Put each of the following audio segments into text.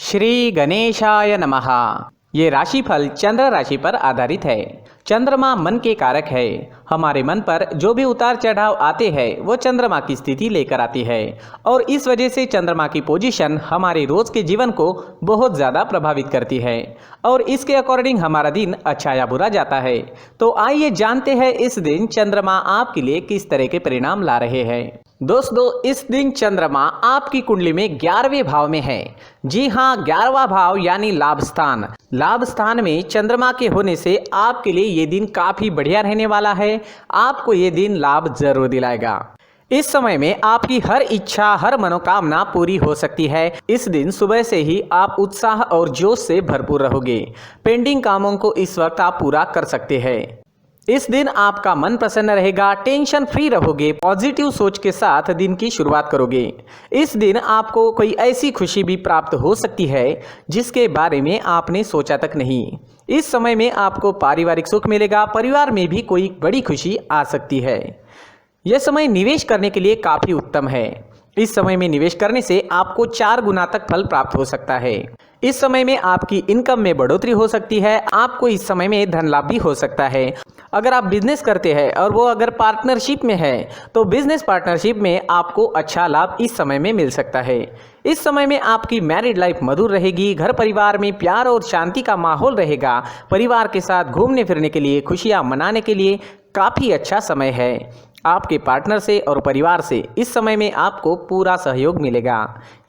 श्री गणेशाय नमः। ये राशिफल चंद्र राशि पर आधारित है। चंद्रमा मन के कारक है। हमारे मन पर जो भी उतार चढ़ाव आते हैं वो चंद्रमा की स्थिति लेकर आती है और इस वजह से चंद्रमा की पोजीशन हमारे रोज के जीवन को बहुत ज़्यादा प्रभावित करती है और इसके अकॉर्डिंग हमारा दिन अच्छा या बुरा जाता है। तो आइए जानते हैं इस दिन चंद्रमा आपके लिए किस तरह के परिणाम ला रहे हैं। दोस्तों, इस दिन चंद्रमा आपकी कुंडली में 11वें भाव में है। जी हाँ, 11वां भाव यानी लाभ स्थान। लाभ स्थान में चंद्रमा के होने से आपके लिए ये दिन काफी बढ़िया रहने वाला है। आपको ये दिन लाभ जरूर दिलाएगा। इस समय में आपकी हर इच्छा, हर मनोकामना पूरी हो सकती है। इस दिन सुबह से ही आप उत्साह और जोश से भरपूर रहोगे। पेंडिंग कामों को इस वक्त आप पूरा कर सकते हैं। इस दिन आपका मन प्रसन्न रहेगा, टेंशन फ्री रहोगे, पॉजिटिव सोच के साथ दिन की शुरुआत करोगे। इस दिन आपको कोई ऐसी खुशी भी प्राप्त हो सकती है जिसके बारे में आपने सोचा तक नहीं। इस समय में आपको पारिवारिक सुख मिलेगा, परिवार में भी कोई बड़ी खुशी आ सकती है। यह समय निवेश करने के लिए काफी उत्तम है। इस समय में निवेश करने से आपको 4 गुना तक फल प्राप्त हो सकता है। इस समय में आपकी इनकम में बढ़ोतरी हो सकती है। आपको इस समय में धन लाभ भी हो सकता है। अगर आप बिजनेस करते हैं और वो अगर पार्टनरशिप में है तो बिजनेस पार्टनरशिप में आपको अच्छा लाभ इस समय में मिल सकता है। इस समय में आपकी मैरिड लाइफ मधुर रहेगी। घर परिवार में प्यार और शांति का माहौल रहेगा। परिवार के साथ घूमने फिरने के लिए, खुशियां मनाने के लिए काफ़ी अच्छा समय है। आपके पार्टनर से और परिवार से इस समय में आपको पूरा सहयोग मिलेगा।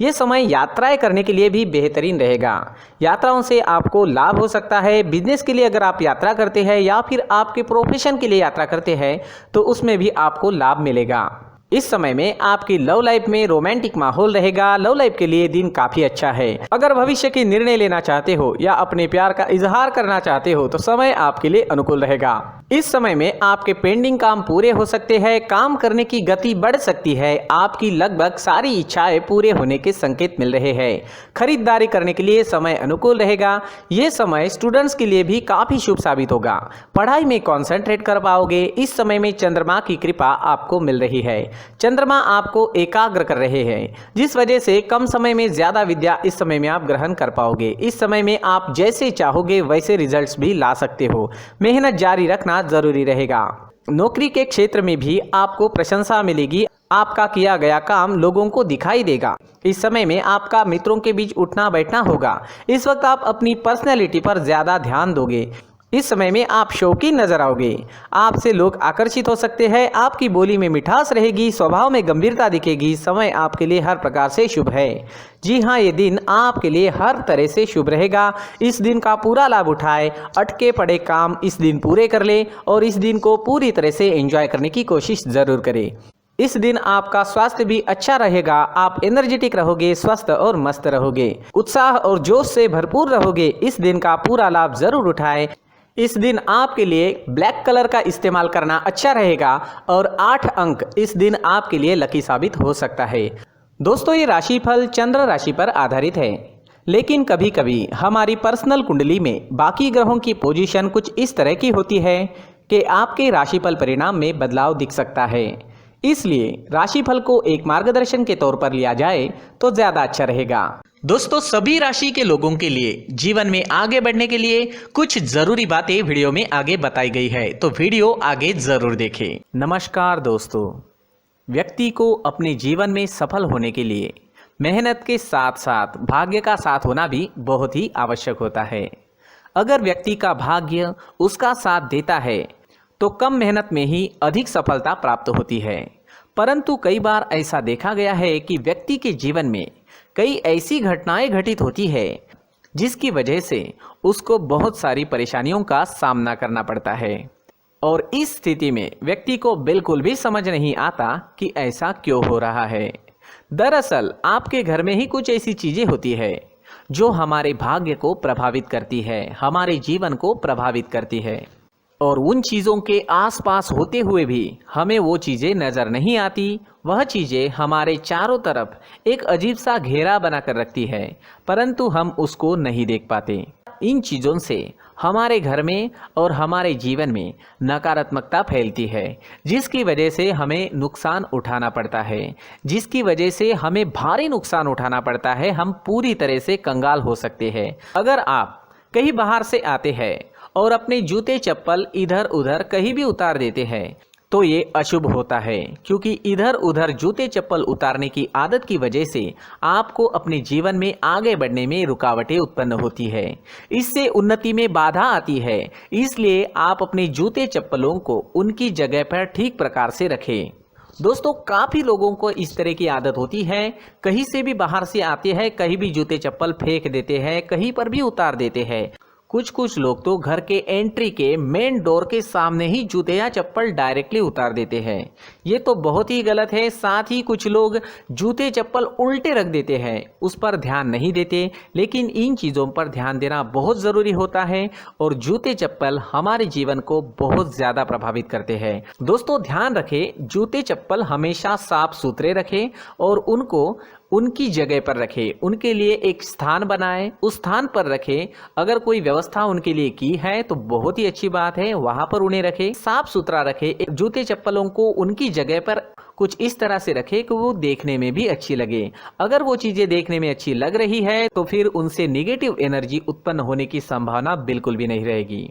ये समय यात्राएं करने के लिए भी बेहतरीन रहेगा। यात्राओं से आपको लाभ हो सकता है। बिजनेस के लिए अगर आप यात्रा करते हैं या फिर आपके प्रोफेशन के लिए यात्रा करते हैं तो उसमें भी आपको लाभ मिलेगा। इस समय में आपकी लव लाइफ में रोमांटिक माहौल रहेगा। लव लाइफ के लिए दिन काफी अच्छा है। अगर भविष्य के निर्णय लेना चाहते हो या अपने प्यार का इजहार करना चाहते हो तो समय आपके लिए अनुकूल रहेगा। इस समय में आपके पेंडिंग काम पूरे हो सकते हैं। काम करने की गति बढ़ सकती है। आपकी लगभग सारी इच्छाएं पूरे होने के संकेत मिल रहे हैं। खरीदारी करने के लिए समय अनुकूल रहेगा। ये समय स्टूडेंट्स के लिए भी काफी शुभ साबित होगा। पढ़ाई में कॉन्सेंट्रेट कर पाओगे। इस समय में चंद्रमा की कृपा आपको मिल रही है। चंद्रमा आपको एकाग्र कर रहे हैं जिस वजह से कम समय में ज्यादा विद्या इस समय में आप ग्रहण कर पाओगे। इस समय में आप जैसे चाहोगे वैसे रिजल्ट्स भी ला सकते हो। मेहनत जारी रखना जरूरी रहेगा। नौकरी के क्षेत्र में भी आपको प्रशंसा मिलेगी। आपका किया गया काम लोगों को दिखाई देगा। इस समय में आपका मित्रों के बीच उठना बैठना होगा। इस वक्त आप अपनी पर्सनैलिटी पर ज्यादा ध्यान दोगे। इस समय में आप शौकीन नजर आओगे। आपसे लोग आकर्षित हो सकते हैं। आपकी बोली में मिठास रहेगी, स्वभाव में गंभीरता दिखेगी। समय आपके लिए हर प्रकार से शुभ है। जी हाँ, ये दिन आपके लिए हर तरह से शुभ रहेगा। इस दिन का पूरा लाभ उठाए। अटके पड़े काम इस दिन पूरे कर ले और इस दिन को पूरी तरह से एंजॉय करने की कोशिश जरूर करें। इस दिन आपका स्वास्थ्य भी अच्छा रहेगा। आप एनर्जेटिक रहोगे, स्वस्थ और मस्त रहोगे, उत्साह और जोश से भरपूर रहोगे। इस दिन का पूरा लाभ जरूर उठाएं। इस दिन आपके लिए ब्लैक कलर का इस्तेमाल करना अच्छा रहेगा और 8 अंक इस दिन आपके लिए लकी साबित हो सकता है। दोस्तों, ये राशिफल चंद्र राशि पर आधारित है, लेकिन कभी कभी हमारी पर्सनल कुंडली में बाकी ग्रहों की पोजीशन कुछ इस तरह की होती है कि आपके राशिफल परिणाम में बदलाव दिख सकता है। इसलिए राशिफल को एक मार्गदर्शन के तौर पर लिया जाए तो ज्यादा अच्छा रहेगा। दोस्तों, सभी राशि के लोगों के लिए जीवन में आगे बढ़ने के लिए कुछ जरूरी बातें वीडियो में आगे बताई गई है, तो वीडियो आगे जरूर देखें। नमस्कार दोस्तों, व्यक्ति को अपने जीवन में सफल होने के लिए मेहनत के साथ साथ भाग्य का साथ होना भी बहुत ही आवश्यक होता है। अगर व्यक्ति का भाग्य उसका साथ देता है तो कम मेहनत में ही अधिक सफलता प्राप्त होती है। परंतु कई बार ऐसा देखा गया है कि व्यक्ति के जीवन में कई ऐसी घटनाएं घटित होती है जिसकी वजह से उसको बहुत सारी परेशानियों का सामना करना पड़ता है और इस स्थिति में व्यक्ति को बिल्कुल भी समझ नहीं आता कि ऐसा क्यों हो रहा है। दरअसल आपके घर में ही कुछ ऐसी चीजें होती है जो हमारे भाग्य को प्रभावित करती है, हमारे जीवन को प्रभावित करती है और उन चीज़ों के आसपास होते हुए भी हमें वो चीज़ें नज़र नहीं आती। वह चीज़ें हमारे चारों तरफ एक अजीब सा घेरा बनाकर रखती है, परंतु हम उसको नहीं देख पाते। इन चीज़ों से हमारे घर में और हमारे जीवन में नकारात्मकता फैलती है, जिसकी वजह से हमें नुकसान उठाना पड़ता है, जिसकी वजह से हमें भारी नुकसान उठाना पड़ता है। हम पूरी तरह से कंगाल हो सकते हैं। अगर आप कहीं बाहर से आते हैं और अपने जूते चप्पल इधर उधर कहीं भी उतार देते हैं तो ये अशुभ होता है, क्योंकि इधर उधर जूते चप्पल उतारने की आदत की वजह से आपको अपने जीवन में आगे बढ़ने में रुकावटें उत्पन्न होती है। इससे उन्नति में बाधा आती है। इसलिए आप अपने जूते चप्पलों को उनकी जगह पर ठीक प्रकार से रखें। दोस्तों, काफ़ी लोगों को इस तरह की आदत होती है, कहीं से भी बाहर से आते हैं, कहीं भी जूते चप्पल फेंक देते हैं, कहीं पर भी उतार देते हैं। कुछ लोग तो घर के एंट्री के मेन डोर के सामने ही जूते या चप्पल डायरेक्टली उतार देते हैं। ये तो बहुत ही गलत है। साथ ही कुछ लोग जूते चप्पल उल्टे रख देते हैं, उस पर ध्यान नहीं देते। लेकिन इन चीज़ों पर ध्यान देना बहुत ज़रूरी होता है और जूते चप्पल हमारे जीवन को बहुत ज़्यादा प्रभावित करते हैं। दोस्तों, ध्यान रखें, जूते चप्पल हमेशा साफ सुथरे रखें और उनको उनकी जगह पर रखें। उनके लिए एक स्थान बनाएं, उस स्थान पर रखें। अगर कोई व्यवस्था उनके लिए की है तो बहुत ही अच्छी बात है, वहां पर उन्हें रखें, साफ सुथरा रखें। जूते चप्पलों को उनकी जगह पर कुछ इस तरह से रखें कि वो देखने में भी अच्छी लगे। अगर वो चीज़ें देखने में अच्छी लग रही है तो फिर उनसे निगेटिव एनर्जी उत्पन्न होने की संभावना बिल्कुल भी नहीं रहेगी।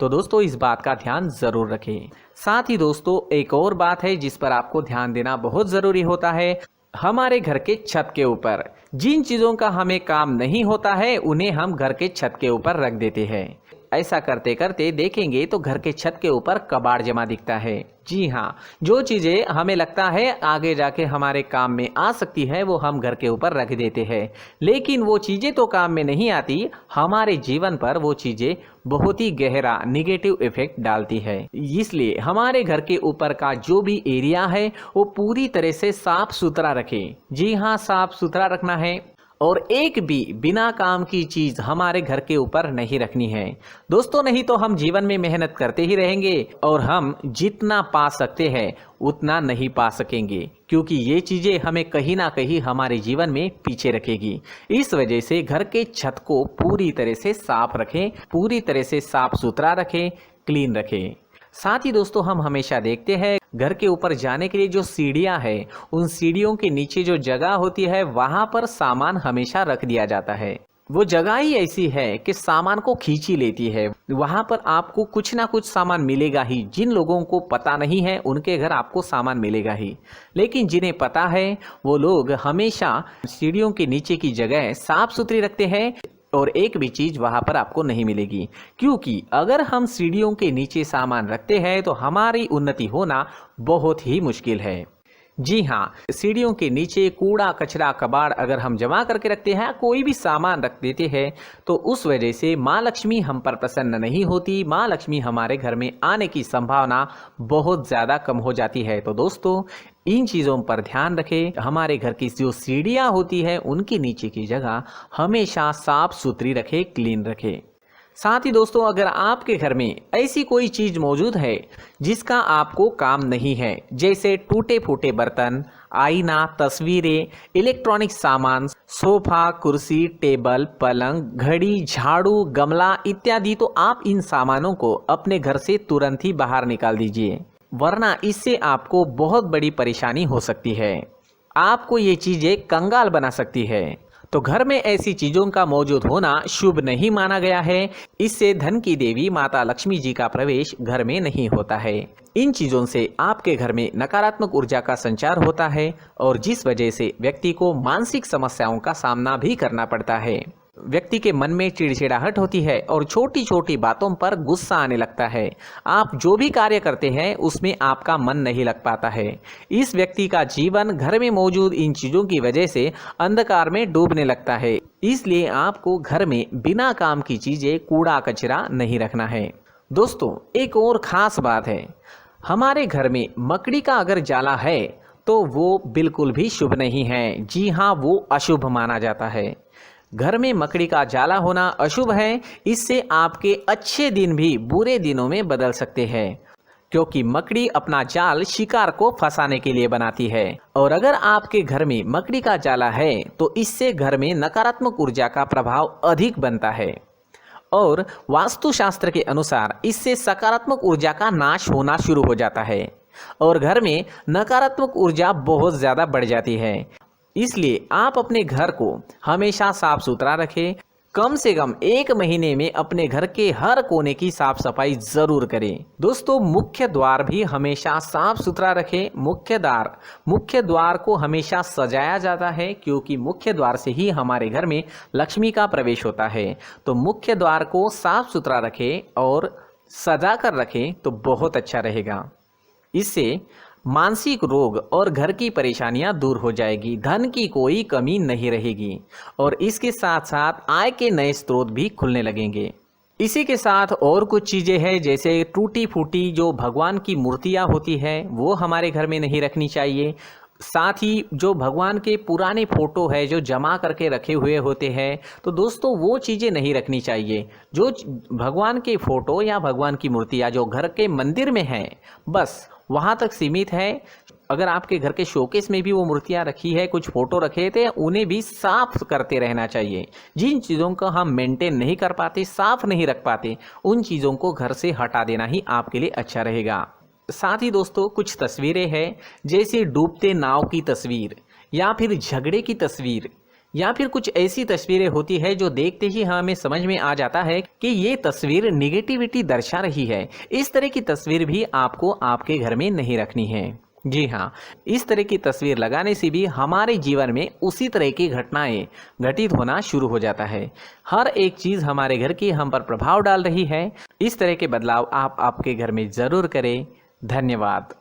तो दोस्तों, इस बात का ध्यान ज़रूर रखें। साथ ही दोस्तों, एक और बात है जिस पर आपको ध्यान देना बहुत ज़रूरी होता है। हमारे घर के छत के ऊपर जिन चीज़ों का हमें काम नहीं होता है उन्हें हम घर के छत के ऊपर रख देते हैं। ऐसा करते करते देखेंगे तो घर के छत के ऊपर कबाड़ जमा दिखता है। जी हाँ, जो चीज़ें हमें लगता है आगे जाके हमारे काम में आ सकती है वो हम घर के ऊपर रख देते हैं, लेकिन वो चीज़ें तो काम में नहीं आती। हमारे जीवन पर वो चीज़ें बहुत ही गहरा निगेटिव इफेक्ट डालती है। इसलिए हमारे घर के ऊपर का जो भी एरिया है वो पूरी तरह से साफ सुथरा रखें। जी हाँ, साफ सुथरा रखना है और एक भी बिना काम की चीज हमारे घर के ऊपर नहीं रखनी है। दोस्तों, नहीं तो हम जीवन में मेहनत करते ही रहेंगे और हम जितना पा सकते हैं उतना नहीं पा सकेंगे, क्योंकि ये चीजें हमें कहीं ना कहीं हमारे जीवन में पीछे रखेगी। इस वजह से घर के छत को पूरी तरह से साफ रखें, पूरी तरह से साफ सुथरा रखें, क्लीन रखें। साथ ही दोस्तों, हम हमेशा देखते हैं घर के ऊपर जाने के लिए जो सीढ़ियां हैं, उन सीढ़ियों के नीचे जो जगह होती है वहां पर सामान हमेशा रख दिया जाता है। वो जगह ही ऐसी है कि सामान को खींच ही लेती है। वहां पर आपको कुछ ना कुछ सामान मिलेगा ही। जिन लोगों को पता नहीं है उनके घर आपको सामान मिलेगा ही, लेकिन जिन्हें पता है वो लोग हमेशा सीढ़ियों के नीचे की जगह साफ सुथरी रखते हैं और एक भी चीज वहां पर आपको नहीं मिलेगी। क्योंकि अगर हम सीढ़ियों के नीचे सामान रखते हैं तो हमारी उन्नति होना बहुत ही मुश्किल है। जी हाँ, सीढ़ियों के नीचे कूड़ा कचरा कबाड़ अगर हम जमा करके रखते हैं, कोई भी सामान रख देते हैं, तो उस वजह से माँ लक्ष्मी हम पर प्रसन्न नहीं होती। माँ लक्ष्मी हमारे घर में आने की संभावना बहुत ज़्यादा कम हो जाती है। तो दोस्तों, इन चीज़ों पर ध्यान रखें। हमारे घर की जो सीढ़ियाँ होती है उनके नीचे की जगह हमेशा साफ सुथरी रखें, क्लीन रखें। साथ ही दोस्तों, अगर आपके घर में ऐसी कोई चीज़ मौजूद है जिसका आपको काम नहीं है, जैसे टूटे फूटे बर्तन, आईना, तस्वीरें, इलेक्ट्रॉनिक सामान, सोफा, कुर्सी, टेबल, पलंग, घड़ी, झाड़ू, गमला इत्यादि, तो आप इन सामानों को अपने घर से तुरंत ही बाहर निकाल दीजिए, वरना इससे आपको बहुत बड़ी परेशानी हो सकती है। आपको ये चीज़ें कंगाल बना सकती है। तो घर में ऐसी चीज़ों का मौजूद होना शुभ नहीं माना गया है। इससे धन की देवी माता लक्ष्मी जी का प्रवेश घर में नहीं होता है। इन चीज़ों से आपके घर में नकारात्मक ऊर्जा का संचार होता है और जिस वजह से व्यक्ति को मानसिक समस्याओं का सामना भी करना पड़ता है। व्यक्ति के मन में चिड़चिड़ाहट होती है और छोटी छोटी बातों पर गुस्सा आने लगता है। आप जो भी कार्य करते हैं उसमें आपका मन नहीं लग पाता है। इस व्यक्ति का जीवन घर में मौजूद इन चीज़ों की वजह से अंधकार में डूबने लगता है। इसलिए आपको घर में बिना काम की चीज़ें, कूड़ा कचरा नहीं रखना है। दोस्तों, एक और ख़ास बात है, हमारे घर में मकड़ी का अगर जाला है तो वो बिल्कुल भी शुभ नहीं है। जी हाँ, वो अशुभ माना जाता है। घर में मकड़ी का जाला होना अशुभ है। इससे आपके अच्छे दिन भी बुरे दिनों में बदल सकते हैं, क्योंकि मकड़ी अपना जाल शिकार को फंसाने के लिए बनाती है। और अगर आपके घर में मकड़ी का जाला है तो इससे घर में नकारात्मक ऊर्जा का प्रभाव अधिक बनता है और वास्तुशास्त्र के अनुसार इससे सकारात्मक ऊर्जा का नाश होना शुरू हो जाता है और घर में नकारात्मक ऊर्जा बहुत ज़्यादा बढ़ जाती है। इसलिए आप अपने घर को हमेशा साफ सुथरा रखें। कम से कम 1 महीने में अपने घर के हर कोने की साफ सफाई जरूर करें। दोस्तों, मुख्य द्वार भी हमेशा साफ सुथरा रखें। मुख्य द्वार को हमेशा सजाया जाता है क्योंकि मुख्य द्वार से ही हमारे घर में लक्ष्मी का प्रवेश होता है। तो मुख्य द्वार को साफ सुथरा रखें और सजा कर रखें तो बहुत अच्छा रहेगा। इससे मानसिक रोग और घर की परेशानियां दूर हो जाएगी, धन की कोई कमी नहीं रहेगी और इसके साथ साथ आय के नए स्रोत भी खुलने लगेंगे। इसी के साथ और कुछ चीज़ें हैं, जैसे टूटी फूटी जो भगवान की मूर्तियां होती है वो हमारे घर में नहीं रखनी चाहिए। साथ ही जो भगवान के पुराने फोटो है जो जमा करके रखे हुए होते हैं, तो दोस्तों वो चीज़ें नहीं रखनी चाहिए। जो भगवान के फोटो या भगवान की मूर्तियाँ जो घर के मंदिर में हैं बस वहाँ तक सीमित है। अगर आपके घर के शोकेस में भी वो मूर्तियाँ रखी है, कुछ फोटो रखे थे, उन्हें भी साफ करते रहना चाहिए। जिन चीज़ों को हम मेंटेन नहीं कर पाते, साफ नहीं रख पाते, उन चीज़ों को घर से हटा देना ही आपके लिए अच्छा रहेगा। साथ ही दोस्तों कुछ तस्वीरें हैं, जैसे डूबते नाव की तस्वीर या फिर झगड़े की तस्वीर या फिर कुछ ऐसी तस्वीरें होती है जो देखते ही हमें समझ में आ जाता है कि ये तस्वीर निगेटिविटी दर्शा रही है। इस तरह की तस्वीर भी आपको आपके घर में नहीं रखनी है। जी हाँ, इस तरह की तस्वीर लगाने से भी हमारे जीवन में उसी तरह की घटनाएं घटित होना शुरू हो जाता है। हर एक चीज़ हमारे घर की हम पर प्रभाव डाल रही है। इस तरह के बदलाव आप आपके घर में ज़रूर करें। धन्यवाद।